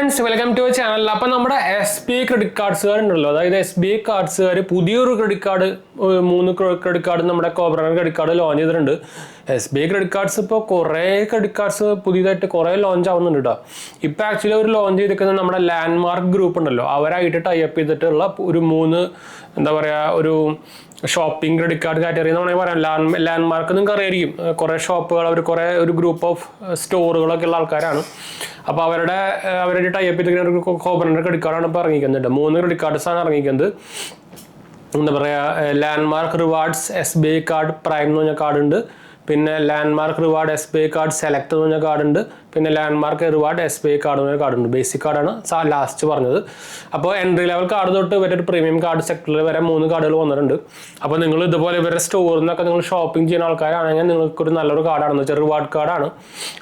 Friends, welcome to channel. അപ്പം നമ്മുടെ SBI credit കാർഡ്സുകാരുണ്ടല്ലോ, അതായത് SBI കാർഡ്സുകാർ പുതിയൊരു ക്രെഡിറ്റ് കാർഡ്, 3 ക്രെഡിറ്റ് കാർഡ് നമ്മുടെ കോബ്ര ക്രെഡിറ്റ് കാർഡ് ലോഞ്ച് ചെയ്തിട്ടുണ്ട്. SBI ക്രെഡിറ്റ് കാർഡ്സ് ഇപ്പോൾ കുറേ ക്രെഡിറ്റ് കാർഡ്സ് പുതിയതായിട്ട് കുറേ ലോഞ്ച് ആവുന്നുണ്ട് കേട്ടോ. ഇപ്പോൾ ആക്ച്വലി അവർ ലോഞ്ച് ചെയ്തിരിക്കുന്നത് നമ്മുടെ ലാൻഡ്മാർക്ക് ഗ്രൂപ്പ് ഉണ്ടല്ലോ, അവരായിട്ട് ടൈപ്പ് ചെയ്തിട്ടുള്ള ഒരു 3 എന്താ പറയുക, ഒരു ഷോപ്പിംഗ് ക്രെഡിറ്റ് കാർഡ് കാറ്റഗറി എന്ന് വേണമെങ്കിൽ പറയാം. ലാൻഡ്മാർക്ക് നിങ്ങൾക്ക് അറിയായിരിക്കും, കുറേ ഷോപ്പുകൾ, അവർ കുറേ ഒരു ഗ്രൂപ്പ് ഓഫ് സ്റ്റോറുകളൊക്കെ ഉള്ള ആൾക്കാരാണ്. അപ്പോൾ അവരുടെ ടൈപ്പ് ചെയ്തിരിക്കുന്ന കോബ്രൻ്റെ ക്രെഡിറ്റ് കാർഡാണ് ഇപ്പോൾ ഇറങ്ങിക്കുന്നത്. 3 ക്രെഡിറ്റ് കാർഡ്സാണ് ഇറങ്ങിക്കുന്നത്. എന്താ പറയുക, landmark rewards SBI card prime എന്ന് പറഞ്ഞ കാർഡുണ്ട്, പിന്നെ landmark reward SBI card select എന്ന് പറഞ്ഞ കാർഡുണ്ട്, പിന്നെ ലാൻഡ്മാർക്ക് റിവാർഡ് SBI കാർഡ് എന്ന് പറഞ്ഞ കാർഡുണ്ട്. ബേസിക് കാർഡാണ് ലാസ്റ്റ് പറഞ്ഞത്. അപ്പോൾ എൻട്രി ലെവൽ കാർഡ് തൊട്ട് ഇവരുടെ ഒരു പ്രീമിയം കാർഡ് സെക്ടറിൽ വരെ 3 കാർഡുകൾ വന്നിട്ടുണ്ട്. അപ്പോൾ നിങ്ങൾ ഇതുപോലെ ഇവരുടെ സ്റ്റോറിൽ നിന്നൊക്കെ നിങ്ങൾ ഷോപ്പിംഗ് ചെയ്യുന്ന ആൾക്കാരാണെങ്കിൽ നിങ്ങൾക്കൊരു നല്ലൊരു കാർഡാണെന്ന് വെച്ചാൽ റിവാർഡ് കാർഡാണ്.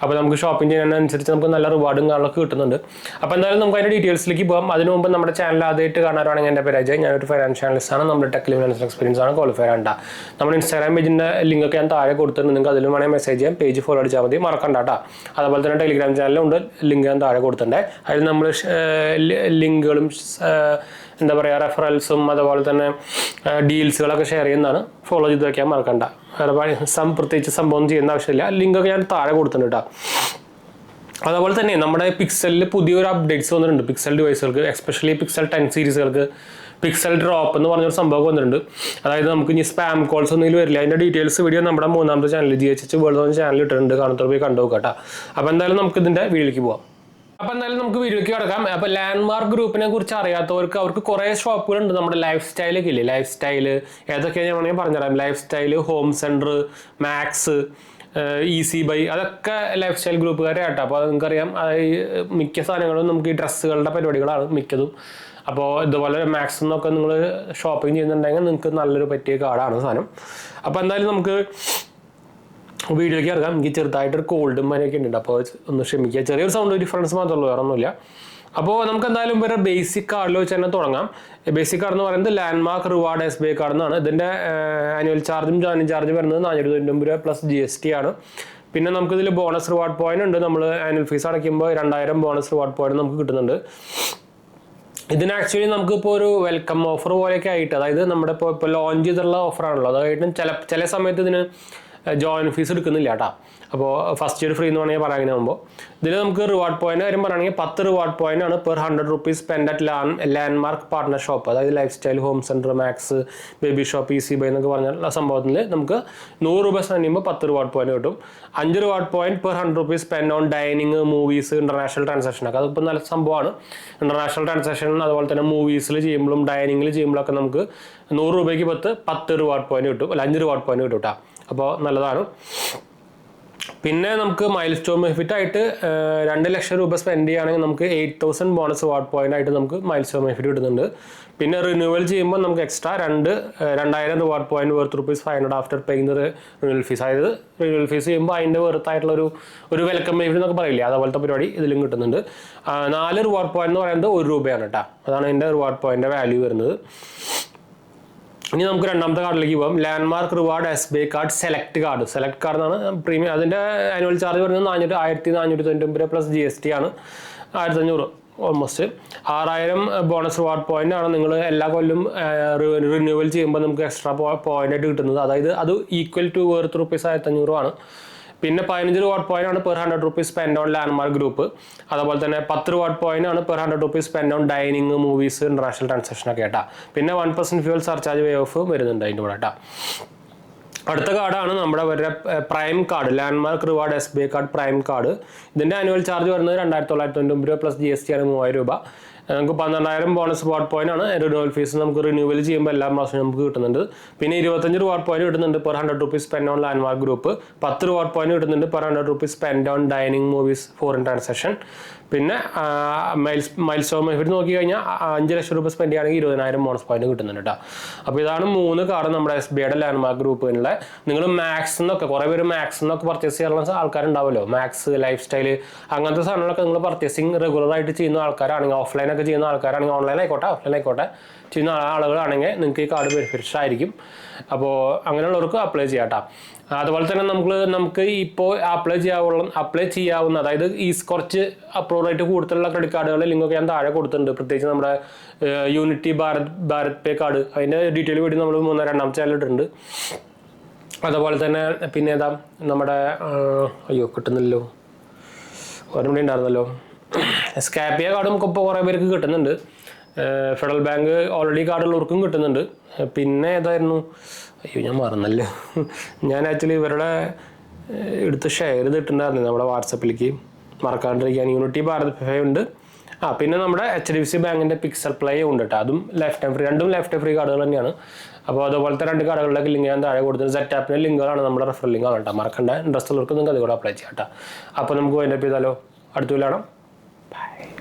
അപ്പോൾ നമുക്ക് ഷോപ്പിംഗ് ചെയ്യുന്നതിനനുസരിച്ച് നമുക്ക് നല്ല റിവാർഡും കാര്യങ്ങളൊക്കെ കിട്ടുന്നുണ്ട്. അപ്പോൾ എന്തായാലും നമുക്ക് അതിൻ്റെ ഡീറ്റെയിൽസിലേക്ക് പോകാം. അതിന് മുമ്പ് നമ്മുടെ ചാനൽ ആദ്യമായിട്ട് കാണാനാണെങ്കിൽ എൻ്റെ പേര് അജയ്, ഞാനൊരു ഫൈനാൻഷ്യൽ അനലിസ്റ്റാണ്. നമ്മുടെ ടെക് ലിമിനൽ എക്സ്പീരിയൻസ് ആണ്, ക്വാളിഫൈ ആണ്. നമ്മുടെ ഇൻസ്റ്റാഗ്രാം പേജിൻ്റെ ലിങ്കൊക്കെ ഞാൻ താഴെ കൊടുത്തിട്ടുണ്ട്, നിങ്ങൾക്ക് അതിലും വേണമെങ്കിൽ മെസ്സേജ് ചെയ്യാം. പേജ് ഫോളോ അടിച്ചാൽ മതി, മറക്കണ്ട കേട്ടോ. അതുപോലെ തന്നെ ടെലിഗ്രാം ചാനലുണ്ട്, ലിങ്ക് ഞാൻ താഴെ കൊടുത്തിട്ടുണ്ട്. അതിൽ നമ്മൾ ലിങ്കുകളും എന്താ പറയുക റെഫറൻസും അതുപോലെ തന്നെ ഡീൽസുകളൊക്കെ ഷെയർ ചെയ്യുന്നതാണ്. ഫോളോ ചെയ്ത് വയ്ക്കാൻ മറക്കണ്ട. പ്രത്യേകിച്ച് സംഭവം ചെയ്യുന്ന ആവശ്യമില്ല. ലിങ്കൊക്കെ ഞാൻ താഴെ കൊടുത്തിട്ടുണ്ട് കേട്ടോ. അതുപോലെ തന്നെ നമ്മുടെ പിക്സലിൽ പുതിയൊരു അപ്ഡേറ്റ്സ് വന്നിട്ടുണ്ട്. പിക്സൽ ഡിവൈസുകൾക്ക്, എസ്പെഷ്യലി പിക്സൽ 10 സീരീസുകൾക്ക് പിക്സൽ ഡ്രോപ്പ് എന്ന് പറഞ്ഞൊരു സംഭവം വന്നിട്ടുണ്ട്. അതായത് നമുക്ക് ഇനി സ്പാം കോൾസ് ഒന്നും ഇതിൽ വരില്ല. അതിൻ്റെ ഡീറ്റെയിൽസ് വീഡിയോ നമ്മുടെ 3ാമത്തെ ചാനൽ GHH വേൾഡ് എന്ന ചാനൽ ഇട്ടിട്ടുണ്ട്, കാണാത്തവർ പോയി കണ്ടു നോക്കാം കേട്ടോ. അപ്പോൾ എന്തായാലും നമുക്ക് ഇതിൻ്റെ വീഡിയോയിലേക്ക് പോകാം. അപ്പോൾ എന്തായാലും നമുക്ക് വീഡിയോയ്ക്ക് കിടക്കാം. അപ്പോൾ ലാൻഡ്മാർക്ക് ഗ്രൂപ്പിനെ കുറിച്ച് അറിയാത്തവർക്ക്, അവർക്ക് കുറേ ഷോപ്പുകളുണ്ട്. നമ്മുടെ ലൈഫ് സ്റ്റൈലൊക്കെ ഇല്ലേ, ലൈഫ് സ്റ്റൈല് ഏതൊക്കെയാണ് ഞാൻ വേണമെങ്കിൽ പറഞ്ഞുതരാം. Lifestyle, Home Centre, Max, Easybuy, അതൊക്കെ ലൈഫ് സ്റ്റൈൽ ഗ്രൂപ്പുകാരെ ആട്ടോ. അപ്പോൾ അത് നിങ്ങൾക്കറിയാം, മിക്ക സാധനങ്ങളും നമുക്ക് ഈ ഡ്രസ്സുകളുടെ പരിപാടികളാണ് മിക്കതും. അപ്പോൾ ഇതുപോലെ മാക്സ് എന്നൊക്കെ നിങ്ങൾ ഷോപ്പിംഗ് ചെയ്യുന്നുണ്ടെങ്കിൽ നിങ്ങൾക്ക് നല്ലൊരു പറ്റിയ കാർഡാണ് സാധനം. അപ്പോൾ എന്തായാലും നമുക്ക് വീഡിയോയ്ക്ക് ഇറങ്ങാം. എനിക്ക് ചെറുതായിട്ടൊരു കോൾഡും മരയൊക്കെ ഉണ്ട്, അപ്പോൾ ഒന്ന് ക്ഷമിക്കുക. ചെറിയൊരു സൗണ്ട് ഡിഫറൻസ് മാത്രമേ ഉള്ളൂ, വേറെ ഒന്നുമില്ല. അപ്പോൾ നമുക്ക് എന്തായാലും വേറെ ബേസിക് കാർഡിൽ വെച്ച് തന്നെ തുടങ്ങാം. ബേസിക് കാർഡ് എന്ന് പറയുന്നത് ലാൻഡ്മാർക്ക് റിവാർഡ് SBI കാർഡ് എന്നാണ്. ഇതിൻ്റെ ആനുവൽ ചാർജും ജോയിനിങ് ചാർജ് വരുന്നത് 490 രൂപ പ്ലസ് GST ആണ്. പിന്നെ നമുക്കിതിൽ ബോണസ് റിവാർഡ് പോയിന്റ് ഉണ്ട്. നമ്മൾ ആനുവൽ ഫീസ് അടയ്ക്കുമ്പോൾ 2000 ബോണസ് റിവാർഡ് പോയിന്റ് നമുക്ക് കിട്ടുന്നുണ്ട്. ഇതിന് ആക്ച്വലി നമുക്കിപ്പോൾ ഒരു വെൽക്കം ഓഫർ പോലെയൊക്കെ ആയിട്ട്, അതായത് നമ്മുടെ ഇപ്പോൾ ലോഞ്ച് ചെയ്തിട്ടുള്ള ഓഫറാണല്ലോ, അതായിട്ട് ചില സമയത്ത് ഇതിന് ജോയിൻ ഫീസ് എടുക്കുന്നില്ല കേട്ടോ. അപ്പോൾ ഫസ്റ്റ് ഇയർ ഫ്രീ എന്ന് വേണമെങ്കിൽ പറയാനാകുമ്പോൾ ഇതിൽ നമുക്ക് റിവാർഡ് പോയിന്റ് കാര്യം പറയുകയാണെങ്കിൽ 10 റിവാർഡ് പോയിന്റ് ആണ് per 100 rupees spend at Landmark partner shop. അതായത് Lifestyle, Home Centre, Max, Baby Shop, Easy Buy എന്നൊക്കെ പറഞ്ഞ സംഭവത്തിൽ നമുക്ക് 100 രൂപ സ്പെൻഡ് ചെയ്യുമ്പോൾ 10 റിവാർഡ് പോയിന്റ് കിട്ടും. 5 reward point per 100 rupees spend on dining, movies, international transaction ഒക്കെ. അതിപ്പോൾ നല്ല സംഭവമാണ്. ഇന്റർനാഷണൽ ട്രാൻസാക്ഷൻ അതുപോലെ തന്നെ മൂവീസിൽ ചെയ്യുമ്പോഴും ഡൈനിങ്ങിൽ ചെയ്യുമ്പോഴൊക്കെ നമുക്ക് 100 രൂപയ്ക്ക് 10 റിവാർഡ് പോയിന്റ് കിട്ടും, അല്ല 5 റിവാർഡ് പോയിന്റ് കിട്ടും കേട്ടോ. അപ്പോൾ നല്ലതാണ്. പിന്നെ നമുക്ക് മൈൽ സ്റ്റോൺ ബെനിഫിറ്റ് ആയിട്ട് 2 ലക്ഷം രൂപ സ്പെൻഡ് ചെയ്യുകയാണെങ്കിൽ നമുക്ക് 8000 ബോണസ് റിവാർഡ് പോയിന്റ് ആയിട്ട് നമുക്ക് മൈൽ സ്റ്റോൺ ബെനിഫിറ്റ് കിട്ടുന്നുണ്ട്. പിന്നെ റിന്യൂവൽ ചെയ്യുമ്പോൾ നമുക്ക് extra 2000 reward point worth ₹500 after paying renewal fees. അതായത് റിന്യൂവൽ ഫീസ് ചെയ്യുമ്പോൾ അതിൻ്റെ വെറുത്തായിട്ടുള്ള ഒരു വെൽക്കം ബെനിഫിറ്റ് എന്നൊക്കെ പറയില്ലേ, അതുപോലത്തെ പരിപാടി ഇതിലും കിട്ടുന്നുണ്ട്. 4 റിവാർഡ് പോയിന്റ് എന്ന് പറയുന്നത് 1 രൂപയാണ് കേട്ടോ. അതാണ് ഇതിൻ്റെ റിവാർഡ് പോയിന്റ് വാല്യൂ വരുന്നത്. ഇനി നമുക്ക് രണ്ടാമത്തെ കാർഡിലേക്ക് പോകാം. Landmark reward SBI card select card. Select card എന്നാണ് പ്രീമിയം. അതിൻ്റെ ആനുവൽ ചാർജ് വരുന്നത് 1490 രൂപ പ്ലസ് GST ആണ്. 1500 ഓൾമോസ്റ്റ് 6000 ബോണസ് റിവാർഡ് പോയിന്റ് ആണ്. നിങ്ങൾ എല്ലാ കൊല്ലം റിന്യൂവൽ ചെയ്യുമ്പോൾ നമുക്ക് എക്സ്ട്രാ പോയിന്റ് ആയിട്ട് കിട്ടുന്നത്. അതായത് അത് ഈക്വൽ ടു വർത്ത് ₹1500 ആണ്. പിന്നെ 15 റിവാർഡ് പോയിന്റ് ആണ് per 100 rupees spend on Landmark group. അതുപോലെ തന്നെ 10 റിവാർഡ് പോയിന്റ് ആണ് per 100 rupees spend on dining, movies, international transaction ഒക്കെ കേട്ടോ. പിന്നെ 1% ഫ്യൂൽ സർചാർജ് വേ ഓഫ് വരുന്നുണ്ട് അതിൻ്റെ കൂടെ കേട്ടോ. അടുത്ത കാർഡാണ് നമ്മുടെ prime card, landmark reward SBI card prime card. ഇതിൻ്റെ ആനുവൽ ചാർജ് വരുന്നത് 2990 രൂപ പ്ലസ് GST ആണ്, 3000 രൂപ. നമുക്ക് 12000 ബോണസ് റിവാർഡ് പോയിന്റ് ആണ്. റിന്യൂവൽ ഫീസ് നമുക്ക് റിന്യൂവൽ ചെയ്യുമ്പോൾ എല്ലാ മാസവും നമുക്ക് കിട്ടുന്നുണ്ട്. പിന്നെ 25 റിവാർഡ് പോയിന്റ് കിട്ടുന്നുണ്ട് per 100 rupees spend on Landmark Group. 10 reward point കിട്ടുന്നുണ്ട് per 100 rupees spend on dining, movies, foreign transaction. പിന്നെ മൈൽ സ്റ്റോൺ ബെനിഫിറ്റ് നോക്കി കഴിഞ്ഞാൽ 5 ലക്ഷം രൂപ സ്പെൻഡ് ചെയ്യുകയാണെങ്കിൽ 20000 ബോണസ് പോയിന്റ് കിട്ടുന്നുണ്ട് കേട്ടോ. അപ്പോൾ ഇതാണ് 3 കാർഡ് നമ്മുടെ SBIയുടെ ലാൻഡ്മാർക്ക് ഗ്രൂപ്പിലുള്ള. നിങ്ങൾ മാക്സ് എന്നൊക്കെ കുറേ പേര് മാക്സ് എന്നൊക്കെ പർച്ചേസ് ചെയ്യാനുള്ള ആൾക്കാരുണ്ടാവുമല്ലോ. മാക്സ്, ലൈഫ് സ്റ്റൈല് അങ്ങനത്തെ സാധനങ്ങളൊക്കെ നിങ്ങൾ പർച്ചേസിങ് റെഗുലറായിട്ട് ചെയ്യുന്ന ആൾക്കാരാണെങ്കിൽ, ഓഫ്ലൈൻ ഒക്കെ ചെയ്യുന്ന ആൾക്കാരാണെങ്കിൽ, ഓൺലൈൻ ആയിക്കോട്ടെ ഓഫ്ലൈൻ ആയിക്കോട്ടെ ചെയ്യുന്ന ആളുകളാണെങ്കിൽ നിങ്ങൾക്ക് ഈ കാർഡ് ബെനിഫിഷ്യൽ ആയിരിക്കും. അപ്പോൾ അങ്ങനെയുള്ളവർക്ക് അപ്ലൈ ചെയ്യാം കേട്ടോ. അതുപോലെ തന്നെ നമുക്ക് ഇപ്പോൾ അപ്ലൈ ചെയ്യാവുന്ന അതായത് ഈ കുറച്ച് അപ്രൂവ് റേറ്റ് കൂടുതലുള്ള ക്രെഡിറ്റ് കാർഡുകളുടെ ലിങ്കൊക്കെ ഞാൻ താഴെ കൊടുത്തിട്ടുണ്ട്. പ്രത്യേകിച്ച് നമ്മുടെ യൂണിറ്റി ഭാരത് പേ കാർഡ്, അതിൻ്റെ ഡീറ്റെയിൽ വീഡിയോ നമ്മൾ 2ാമത്തെ ചാനൽ ഇട്ടിട്ടുണ്ട്. അതുപോലെ തന്നെ പിന്നെ ഏതാ നമ്മുടെ അയ്യോ കിട്ടുന്നില്ലല്ലോ, ഒരെണ്ണം കൂടി ഉണ്ടായിരുന്നല്ലോ, സ്കാപ്പിയ കാർഡ് നമുക്ക് ഇപ്പോൾ കുറേ പേർക്ക് കിട്ടുന്നുണ്ട്. ഫെഡറൽ ബാങ്ക് ഓൾറെഡി കാർഡുള്ളവർക്കും കിട്ടുന്നുണ്ട്. പിന്നെ ഏതായിരുന്നു, അയ്യോ ഞാൻ മറന്നല്ലോ. ഞാൻ ആക്ച്വലി ഇവരുടെ എടുത്ത് ഷെയർ ചെയ്തിട്ടുണ്ടായിരുന്നു നമ്മുടെ വാട്സപ്പിലേക്ക്, മറക്കാണ്ടിരിക്കാൻ. യൂണിറ്റി ഭാരത് പേ ഉണ്ട്. പിന്നെ നമ്മുടെ HDFC ബാങ്കിൻ്റെ പിക്സൽ പ്ലേ ഉണ്ട് കേട്ടോ, അതും ലൈഫ് ടൈം ഫ്രീ, രണ്ടും ലൈഫ് ടൈം ഫ്രീ കാർഡുകൾ തന്നെയാണ്. അപ്പോൾ അതുപോലത്തെ 2 കാർഡുകളിലേക്ക് ലിങ്ക് ഞാൻ താഴെ കൊടുത്തത്. സെറ്റാപ്പിൻ്റെ ലിങ്കുകളാണ് നമ്മുടെ റെഫറൽ ലിങ്കാണ് കേട്ടോ, മറക്കണ്ട. ഇൻട്രസ്റ്റ് ഉള്ളവർക്ക് നിങ്ങൾക്ക് അത് കൂടെ അപ്ലൈ ചെയ്യാം കേട്ടോ. അപ്പോൾ നമുക്ക് അതിൻ്റെ ചെയ്താലോ, അടുത്ത കാണാം. ബൈ.